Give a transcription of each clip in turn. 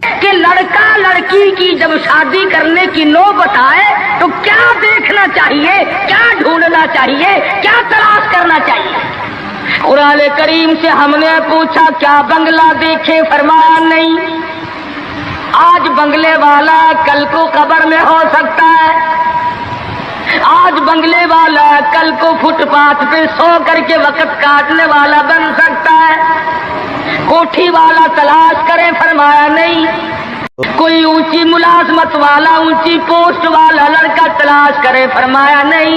کہ لڑکا لڑکی کی جب شادی کرنے کی نوبت آئے تو کیا دیکھنا چاہیے، کیا ڈھونڈنا چاہیے، کیا تلاش کرنا چاہیے؟ قرآن کریم سے ہم نے پوچھا کیا بنگلہ دیکھے؟ فرمایا نہیں۔ آج بنگلے والا کل کو قبر میں ہو سکتا ہے، آج بنگلے والا کل کو فٹ پاتھ پہ سو کر کے وقت کاٹنے والا بن سکتا ہے۔ کوٹھی والا تلاش کرے؟ فرمایا نہیں۔ کوئی اونچی ملازمت والا، اونچی پوسٹ والا لڑکا تلاش کرے؟ فرمایا نہیں۔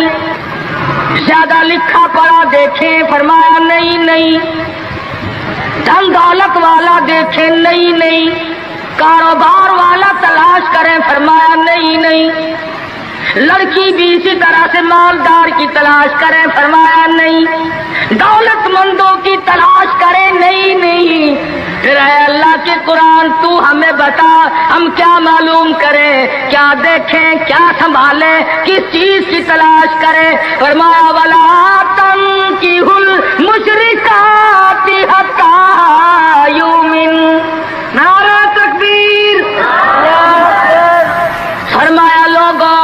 زیادہ لکھا پڑھا دیکھے؟ فرمایا نہیں۔ دھن دولت والا دیکھے؟ نہیں۔ کاروبار والا تلاش کرے؟ فرمایا نہیں۔ لڑکی بھی اسی طرح سے مالدار کی تلاش کرے؟ فرمایا نہیں۔ دولت مندوں کی تلاش کرے؟ نہیں۔ پھر اے اللہ کے قرآن تو ہمیں بتا، ہم کیا معلوم کریں، کیا دیکھیں، کیا سنبھالیں، کس چیز کی تلاش کریں؟ فرمایا وَلَا تَنكِحُوا الْمُشْرِكَاتِ حَتَّىٰ يُؤْمِنَّ۔ نعرہ تکبیر! فرمایا لوگوں،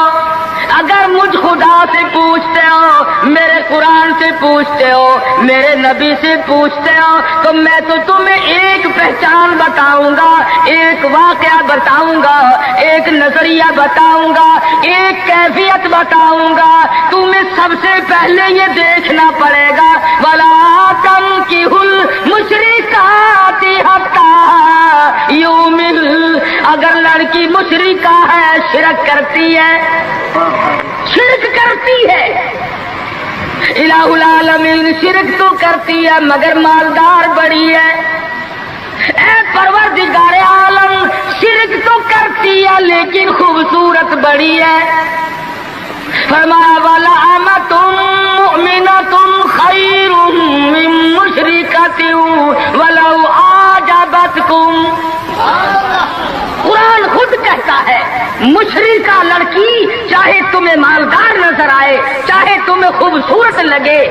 اگر مجھ خدا سے پوچھتے ہو، میرے قرآن سے پوچھتے ہو، میرے نبی سے پوچھتے ہو، تو میں تو تمہیں ایک پہچان بتاؤں گا، ایک واقعہ بتاؤں گا، ایک نظریہ بتاؤں گا، ایک کیفیت بتاؤں گا۔ تمہیں سب سے پہلے یہ دیکھنا پڑے گا وَلَا تَنكِحُوا الْمُشْرِكَاتِ حَتَّىٰ يُؤْمِنَّ۔ اگر لڑکی مشرکہ ہے، شرک کرتی ہے، الہ العالمین شرک تو کرتی ہے مگر مالدار بڑی ہے۔ اے پروردگار عالم، شرک تو کرتی ہے لیکن خوبصورت بڑی ہے۔ فرمایا وَلَأَمَةٌ مُؤْمِنَةٌ خَيْرٌ مِّن مُّشْرِكَةٍ وَلَوْ أَعْجَبَتْكُمْ۔ قرآن خود کہتا ہے مشرکہ لڑکی چاہے تمہیں مالدار نظر آئے، چاہے تمہیں خوبصورت لگے،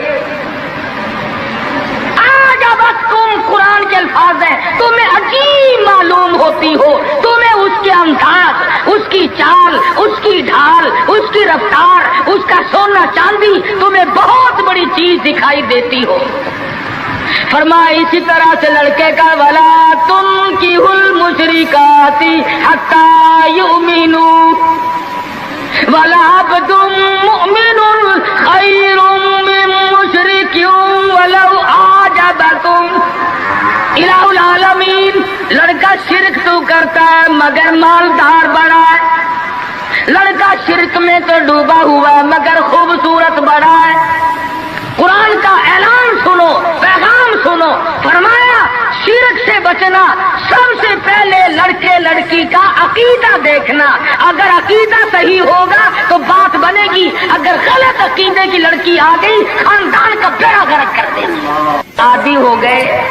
آجابتکم، قرآن کے الفاظ ہیں، تمہیں عجیب معلوم ہوتی ہو، تمہیں اس کے انداز، اس کی چال، اس کی ڈھال، اس کی رفتار، اس کا سونا چاندی تمہیں بہت بڑی چیز دکھائی دیتی ہو۔ فرمایا اسی طرح سے لڑکے کا وَلَا تُنكِحُوا الْمُشْرِكَاتِ حَتَّىٰ يُؤْمِنُوا وَلَعَبْدٌ مُؤْمِنٌ خَيْرٌ مِّن مُّشْرِكٍ وَلَوْ أَعْجَبَكُمْ۔ الہ العالمین، لڑکا شرک تو کرتا ہے مگر مالدار بڑا ہے، لڑکا شرک میں تو ڈوبا ہوا مگر خوبصورت بڑا ہے۔ قرآن کا اعلان سنو، پیغام سنو، فرمایا شرک سے بچنا، سب سے پہلے لڑکے لڑکی کا عقیدہ دیکھنا، اگر عقیدہ صحیح ہوگا تو بات بنے گی، اگر غلط عقیدے کی لڑکی آ گئی خاندان کا بیڑا غرق کر دے گی۔ عادی ہو گئے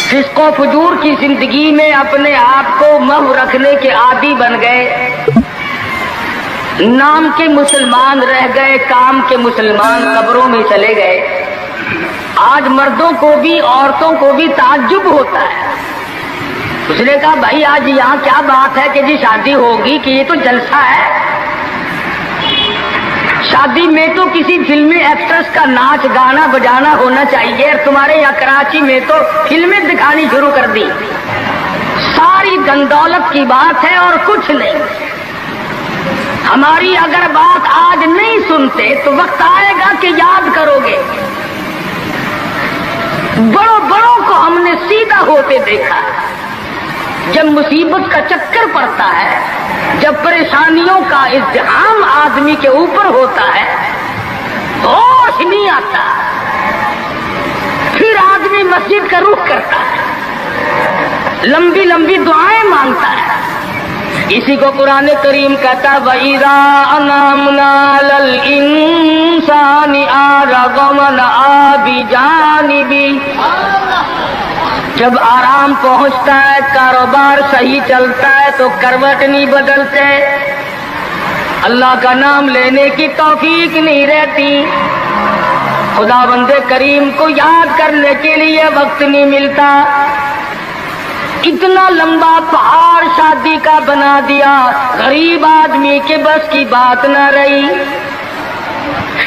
فسق و فجور کی زندگی میں، اپنے آپ کو محو رکھنے کے عادی بن گئے، نام کے مسلمان رہ گئے، کام کے مسلمان قبروں میں چلے گئے۔ آج مردوں کو بھی عورتوں کو بھی تعجب ہوتا ہے۔ اس نے کہا بھائی آج یہاں کیا بات ہے کہ جی شادی ہوگی، کہ یہ تو جلسہ ہے؟ شادی میں تو کسی فلمی ایکٹریس کا ناچ گانا بجانا ہونا چاہیے، اور تمہارے یہاں کراچی میں تو فلمیں دکھانی شروع کر دی۔ ساری دن دولت کی بات ہے اور کچھ نہیں۔ ہماری اگر بات آج نہیں سنتے تو وقت آئے گا کہ یاد کرو گے۔ بڑوں کو ہم نے سیدھا ہوتے دیکھا ہے۔ جب مصیبت کا چکر پڑتا ہے، جب پریشانیوں کا ازدحام آدمی کے اوپر ہوتا ہے، ہوش نہیں آتا، پھر آدمی مسجد کا رخ کرتا ہے، لمبی لمبی دعائیں مانگتا ہے۔ اسی کو قرآن کریم کہتا وَإِذَا أَنْعَمْنَا عَلَى الْإِنسَانِ أَعْرَضَ وَنَأَىٰ بِجَانِبِهِ۔ جب آرام پہنچتا ہے، کاروبار صحیح چلتا ہے تو کروٹ نہیں بدلتے، اللہ کا نام لینے کی توفیق نہیں رہتی، خدا بندے کریم کو یاد کرنے کے لیے وقت نہیں ملتا۔ اتنا لمبا پہاڑ شادی کا بنا دیا، غریب آدمی کے بس کی بات نہ رہی۔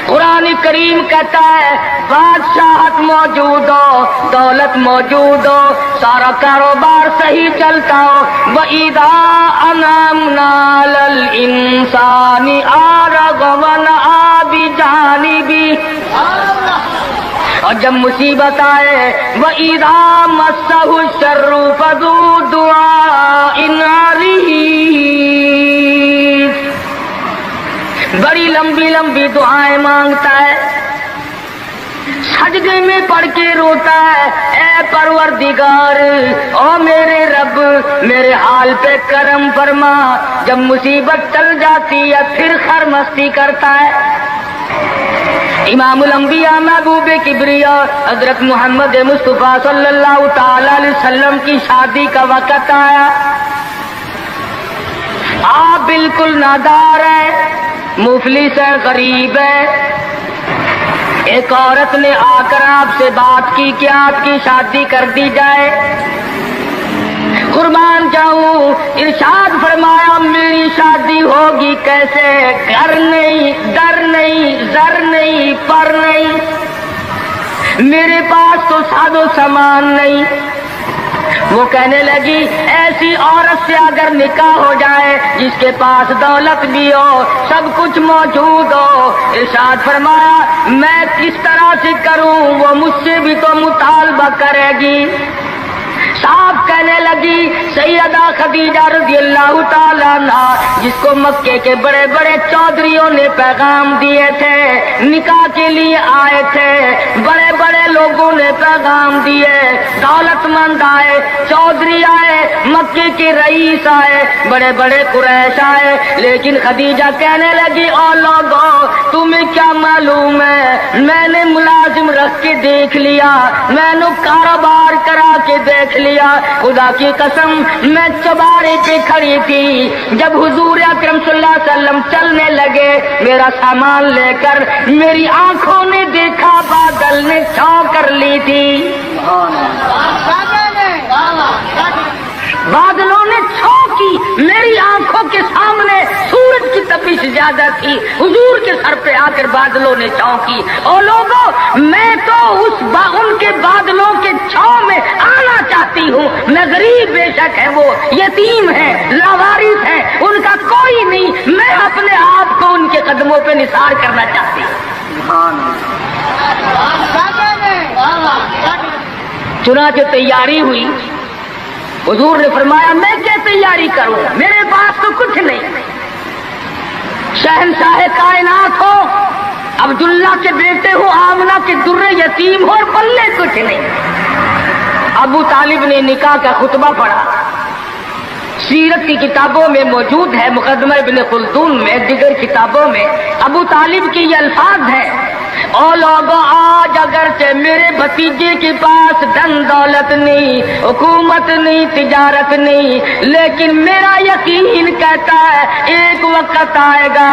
قرآن کریم کہتا ہے بادشاہت موجود ہو، دولت موجود ہو، سارا کاروبار صحیح چلتا ہو، وَإِذَا أَنْعَمْنَا عَلَى الْإِنسَانِ أَعْرَضَ وَنَأَىٰ بِجَانِبِهِ، اور جب مصیبت آئے وَإِذَا مَسَّهُ الشَّرُّ فَذُو دُعَاءٍ عَرِيضٍ، بڑی لمبی لمبی دعائیں مانگتا ہے، سجدے میں پڑھ کے روتا ہے، اے پروردگار، او میرے رب میرے حال پہ کرم فرما۔ جب مصیبت ٹل جاتی ہے پھر خرمستی کرتا ہے۔ امام الانبیاء محبوب کبریا حضرت محمد مصطفیٰ صلی اللہ تعالی علیہ وسلم کی شادی کا وقت آیا، آپ بالکل نادار ہیں، مفلس ہے، غریب ہے۔ ایک عورت نے آ کر آپ سے بات کی کہ آپ کی شادی کر دی جائے۔ قربان جاؤں، ارشاد فرمایا میری شادی ہوگی کیسے؟ گھر نہیں، در نہیں، زر نہیں، پر نہیں، میرے پاس تو سادو سامان نہیں۔ وہ کہنے لگی ایسی عورت سے اگر نکاح ہو جائے جس کے پاس دولت بھی ہو، سب کچھ موجود ہو، ارشاد فرمایا میں کس طرح سے کروں؟ وہ مجھ سے بھی تو مطالبہ کرے گی۔ صاحب کہنے لگی سیدہ خدیجہ رضی اللہ تعالیٰ عنہ، جس کو مکے کے بڑے بڑے چودھریوں نے پیغام دیے تھے، نکاح کے لیے آئے تھے، بڑے بڑے لوگوں نے پیغام دیے، دولت مند آئے، چودھری آئے، مکے کے رئیس آئے، بڑے بڑے قریش آئے، لیکن خدیجہ کہنے لگی او لوگوں تمہیں کیا معلوم ہے، میں نے ملازم رکھ کے دیکھ لیا، میں نے کاروبار کرا کے دیکھ لیا، خدا کی قسم میں چوبارے پہ کھڑی تھی، جب حضور اکرم صلی اللہ علیہ وسلم چلنے لگے میرا سامان لے کر، میری آنکھوں نے دیکھا بادل نے چھاؤں کر لی تھی، بادلوں نے چھاؤں کی، میری آنکھوں کے سامنے سورج کی تپش زیادہ تھی، حضور کے سر پہ آ کر بادلوں نے چھاؤں کی۔ اور لوگوں میں تو ان کے بادلوں کے چھاؤں میں آنا چاہتی ہوں، میں غریب بے شک ہے، وہ یتیم ہے، لاوارث ہے، ان کا کوئی نہیں، میں اپنے آپ کو ان کے قدموں پہ نثار کرنا چاہتی ہوں۔ چنانچہ تیاری ہوئی، حضور نے فرمایا میں کیا تیاری کروں، میرے پاس تو کچھ نہیں، شہنشاہ کائنات ہو، عبداللہ کے بیٹے ہو، آمنہ کے درے یتیم ہو، اور پلے کچھ نہیں۔ ابو طالب نے نکاح کا خطبہ پڑھا، سیرت کی کتابوں میں موجود ہے، مقدمہ ابن خلدون میں، دیگر کتابوں میں ابو طالب کے یہ الفاظ ہیں، او لوگوں آج اگرچہ میرے بھتیجے کے پاس دھن دولت نہیں، حکومت نہیں، تجارت نہیں، لیکن میرا یقین کہتا ہے ایک وقت آئے گا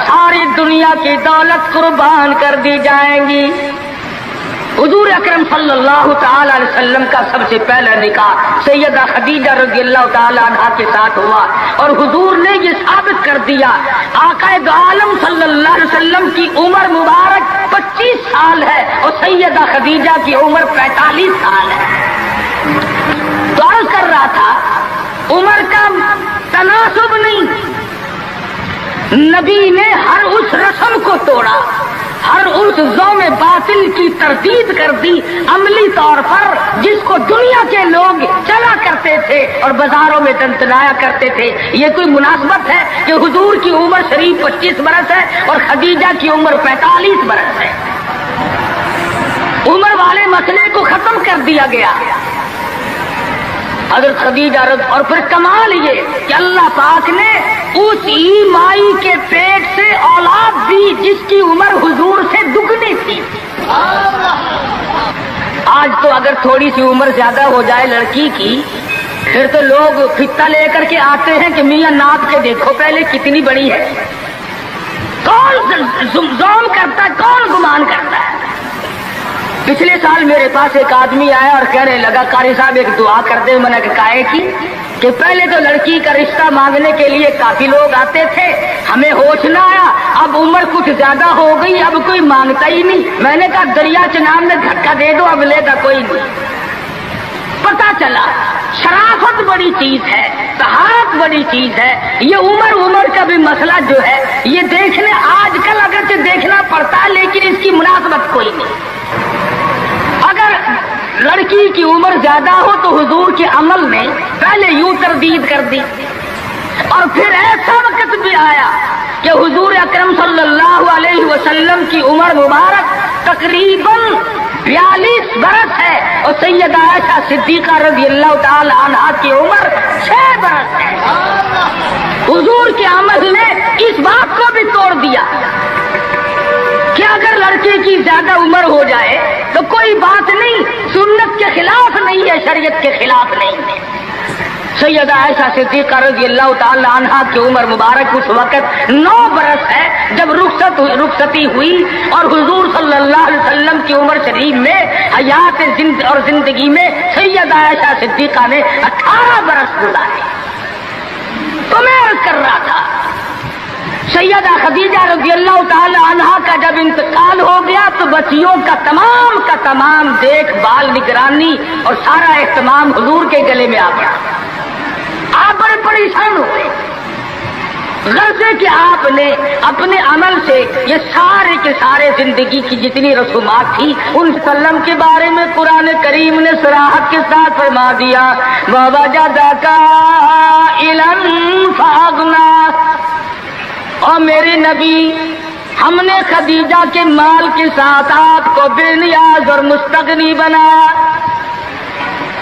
ساری دنیا کی دولت قربان کر دی جائیں گی۔ حضور اکرم صلی اللہ تعالی علیہ وسلم کا سب سے پہلا نکاح سیدہ خدیجہ رضی اللہ تعالی عنہا کے ساتھ ہوا، اور حضور نے یہ ثابت کر دیا آقا دو عالم صلی اللہ علیہ وسلم کی عمر مبارک 25 سال ہے اور سیدہ خدیجہ کی عمر 45 سال ہے۔ تو عرض کر رہا تھا عمر کا تناسب نہیں، نبی نے ہر اس رسم کو توڑا، ہر اس ذوم باطل کی تردید کر دی عملی طور پر، جس کو دنیا کے لوگ چلا کرتے تھے اور بازاروں میں تنتنایا کرتے تھے۔ یہ کوئی مناسبت ہے کہ حضور کی عمر شریف 25 برس ہے اور خدیجہ کی عمر 45 برس ہے؟ عمر والے مسئلے کو ختم کر دیا گیا۔ حضرت خدیجہ اور پھر کمال یہ کہ اللہ پاک نے اس ہی مائی کے پیٹ سے اولاد دی جس کی عمر حضور سے دگنی تھی۔ آج تو اگر تھوڑی سی عمر زیادہ ہو جائے لڑکی کی پھر تو لوگ فتا لے کر کے آتے ہیں کہ میاں ناپ کے دیکھو پہلے کتنی بڑی ہے۔ کون زوم کرتا ہے، کون گمان کرتا ہے؟ پچھلے سال میرے پاس ایک آدمی آیا اور کہنے لگا قاری صاحب ایک دعا کر دے. میں نے کہا کی کہ پہلے تو لڑکی کا رشتہ مانگنے کے لیے کافی لوگ آتے تھے, ہمیں ہوش نہ آیا, اب عمر کچھ زیادہ ہو گئی, اب کوئی مانگتا ہی نہیں. میں نے کہا دریا چناب میں دھکا دے دو, اب لے گا کوئی نہیں. پتا چلا شرافت بڑی چیز ہے, طہارت بڑی چیز ہے. یہ عمر کا بھی مسئلہ جو ہے یہ دیکھنے آج کل اگرچہ دیکھنا پڑتا ہے لیکن اس کی مناسبت کوئی نہیں. اگر لڑکی کی عمر زیادہ ہو تو حضور کے عمل نے پہلے یوں تردید کر دی, اور پھر ایسا وقت بھی آیا کہ حضور اکرم صلی اللہ علیہ وسلم کی عمر مبارک تقریباً 42 برس ہے, اور سیدہ عائشہ صدیقہ رضی اللہ تعالی عنہا کی عمر 6 برس ہے. حضور کے عمل نے اس بات کو بھی توڑ دیا کہ اگر لڑکے کی زیادہ عمر ہو جائے تو کوئی بات نہیں, سنت کے خلاف نہیں ہے, شریعت کے خلاف نہیں ہے. سیدہ عائشہ صدیقہ رضی اللہ تعالی عنہا کی عمر مبارک اس وقت 9 برس ہے جب رخصتی ہوئی, اور حضور صلی اللہ علیہ وسلم کی عمر شریف میں حیات اور زندگی میں سیدہ عائشہ صدیقہ نے 18 برس گزارے. تو میں عرض کر رہا تھا سیدہ خدیجہ رضی اللہ تعالی عنہا کا جب انتقال ہو گیا تو بچیوں کا تمام دیکھ بھال, نگرانی اور سارا اہتمام حضور کے گلے میں آ گیا. آپ بڑے پریشان ہوئے, غرضے کہ آپ نے اپنے عمل سے یہ سارے کے سارے زندگی کی جتنی رسومات تھی ان سلم کے بارے میں قرآن کریم نے صراحت کے ساتھ فرما دیا, وَوَجَدَكَ عَائِلًا فَأَغْنَىٰ. اور میرے نبی, ہم نے خدیجہ کے مال کے ساتھ آپ کو بے نیاز اور مستغنی بنایا.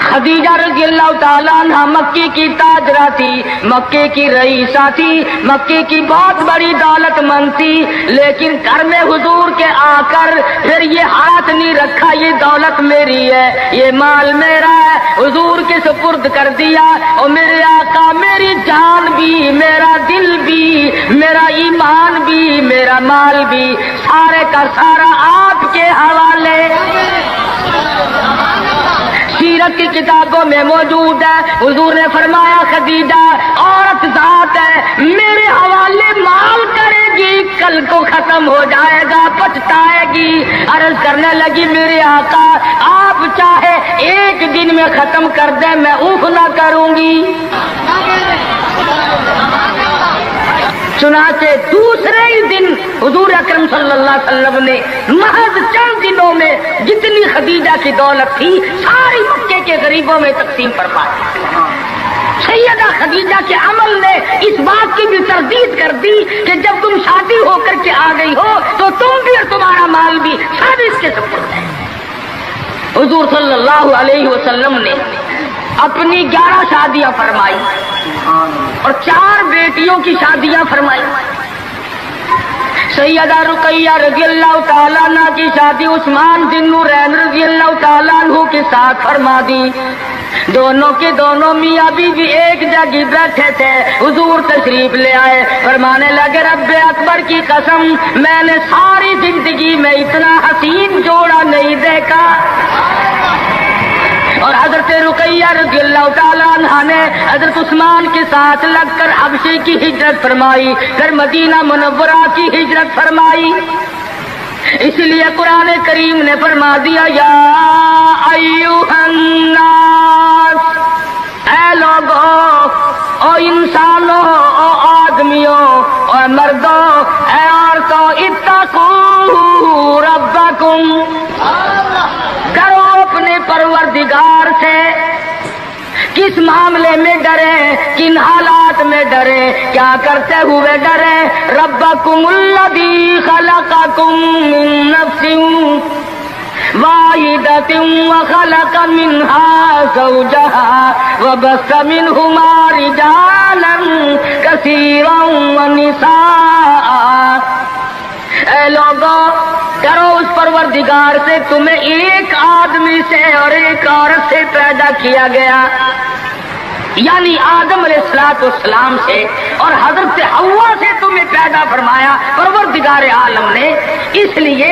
خدیجہ رضی اللہ تعالیٰ عنہ مکے کی تاجرہ تھی, مکے کی رئیسہ تھی, مکے کی بہت بڑی دولت مند تھی, لیکن گھر میں حضور کے آ کر پھر یہ ہاتھ نہیں رکھا یہ دولت میری ہے, یہ مال میرا ہے, حضور کے سپرد کر دیا. اور میرے آقا میری جان بھی, میرا دل بھی, میرا ایمان بھی, میرا مال بھی, سارے کا سارا آپ کے حوالے. سیرت کی کتابوں میں موجود ہے, حضور نے فرمایا خدیجہ عورت ذات ہے, میرے حوالے مال کرے گی, کل کو ختم ہو جائے گا, پچھتائے گی. عرض کرنے لگی میرے آقا آپ چاہے ایک دن میں ختم کر دیں میں اوف نہ کروں گی. چنانچہ دوسرے ہی دن حضور اکرم صلی اللہ علیہ وسلم نے محض چند دنوں میں جتنی خدیجہ کی دولت تھی ساری مکے کے غریبوں میں تقسیم فرما دی. سیدہ خدیجہ کے عمل نے اس بات کی بھی تردید کر دی کہ جب تم شادی ہو کر کے آ گئی ہو تو تم بھی اور تمہارا مال بھی سب اس کے سپرد ہے. حضور صلی اللہ علیہ وسلم نے اپنی 11 شادیاں فرمائی اور 4 بیٹیوں کی شادیاں فرمائی. سیدہ رقیہ رضی اللہ تعالیٰ عنہ کی شادی عثمان بن نورین رضی اللہ تعالیٰ عنہ کے ساتھ فرما دی. دونوں کے دونوں میاں بیوی ایک جگہ بیٹھے تھے, حضور تشریف لے آئے, فرمانے لگے رب اکبر کی قسم میں نے ساری زندگی میں اتنا حسین جوڑا نہیں دیکھا. اور حضرت رقیہ رضی اللہ تعالیٰ عنہ نے حضرت عثمان کے ساتھ لگ کر حبشے کی ہجرت فرمائی, پھر مدینہ منورہ کی ہجرت فرمائی. اس لیے قرآن کریم نے فرما دیا یا ایھا الناس, اے لوگوں, او انسانوں, او آدمیوں, او مردوں, اے عورتوں, اتقوا ربکم, کرو اپنے پروردگار سے. کس معاملے میں ڈرے, کن حالات میں ڈرے, کیا کرتے ہوئے ڈرے؟ ربکم الذی خلقکم من نفس واحدۃ وخلق منها زوجها وبث منهما رجالا کثیرا ونساء. اے لوگوں, کرو اس پروردگار سے, تمہیں ایک آدمی سے اور ایک عورت سے پیدا کیا گیا, یعنی آدم علیہ السلام سے اور حضرت حوا سے تمہیں پیدا فرمایا پروردگار عالم نے. اس لیے